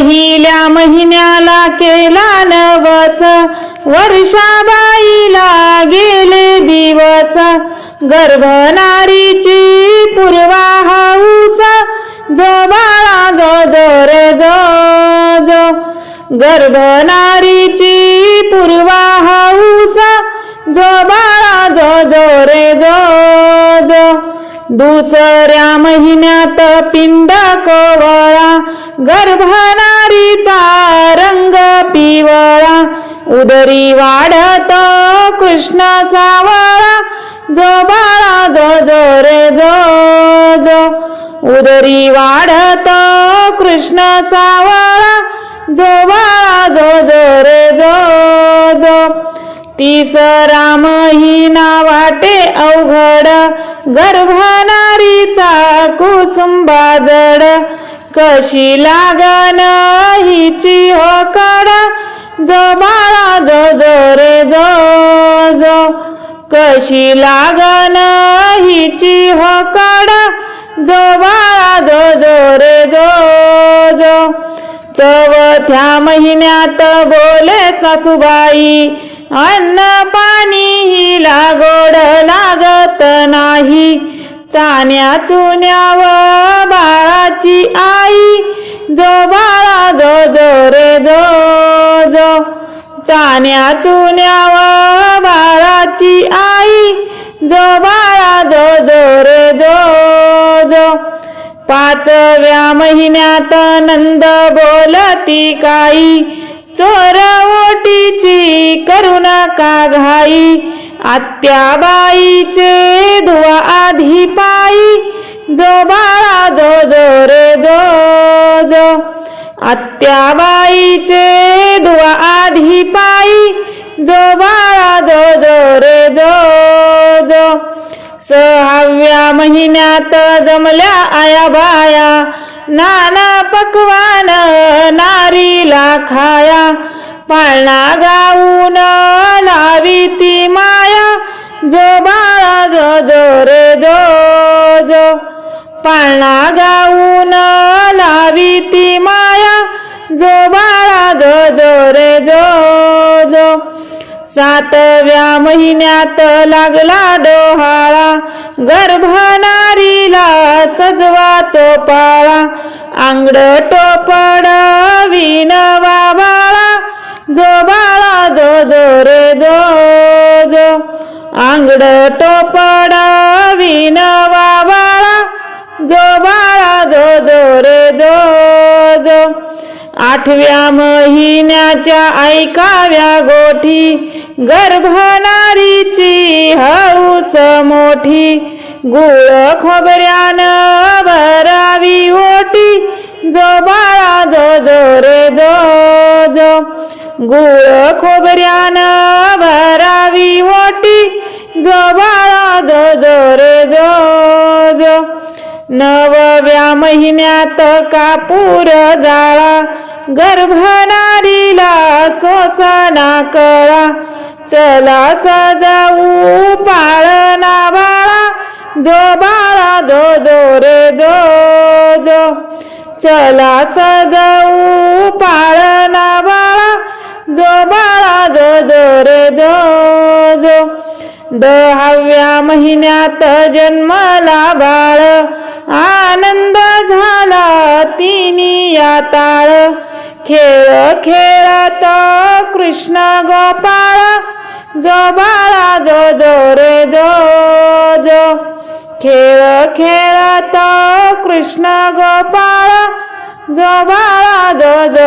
पहिल्या महिन्याला केला नवस, वर्षाबाईला गेले दिवस. गर्भनारीची पूर्वा हौस, जो बाळा जो जो रे जो जो. गर्भनारीची पूर्वा हौस, जो बाळा जो जो रे जो जो. दुसऱ्या महिन्यात पिंड कोवळा, गर्भनारीचा रंग पिवळा. उदरी वाढत कृष्ण सावळा, जो बाळा जो जो रे जो जो. उदरी वाढत कृष्ण सावळा, जो बाळा जो जो रे जो जो. तिसरा महिना वाटे अवघड, गर्भनारीचा कुसुंबा जड. कशी लागन हिची होकड, जो बाळा जो जो रे जो जो. कशी लागन हिची होकड, जो बाळा जो जो रे जो जो. चौथ्या महिन्यात बोले सासूबाई, अन्न पाणी हिला गोड लागत नाही. चाण्या चुन्याव बाळाची आई, जो बाळा जो जो रे जो जो. चाण्या चुन्याव बाळाची आई, जो बाळा जो जो रे जो जो. पाचव्या महिन्यात नंद बोलती काई, चोर ओटीची करू नका घाई. आत्याबाईचे धुवा आधी पायी, जो बाळा जो जो रे जो जो. आत्याबाईचे धुवा आधी पायी, जो बाळा जो जो रे जो जो. सहाव्या महिन्यात जमल्या आया बाया, नाना पकवान नारीला खाया. पाळणा गाऊन लावी ती माया, जो बाळा जो जो रे जो जो. पाळणा गाऊन लावी ती माया, जो बाळा जो जो रे जो जो. सातव्या महिन्यात लागला डोहाळा, गर्भनारीला सजवा चोपाळा. आंगड टोपड विनवा बाळा, जो बाळा जो जो रे जो जो. आंगड टोपड विनवा बाळा, जो बाळा जो जो रे जो जो. आठव्या महिन्याच्या ऐकाव्या गोठी, गर्भनारीची हौस मोठी. गुळ खोबऱ्यान भरावी ओटी, जो बाळा जो जो रे जो जो. गुळ खोबऱ्यान भरावी ओटी, जो बाळा जो जो रे जो जो. नवव्या महिन्यात कापूर जाळा, गर्भनारीला सोसना कळा. चला सजाऊ पाळणा बाळा, जो बाळा जो जो रे जो जो. चला सजाऊ पाळणा बाळा, जो बाळा जो जो रे जो जो. दहाव्या महिन्यात जन्मला बाळ, आनंद झाला तिनिया ताळ. खेळ खेळत कृष्ण गोपाळ, जो बाळा जो जो रे जो जो. खेळ खेळत कृष्ण गोपाळ, जो बाळा जो जो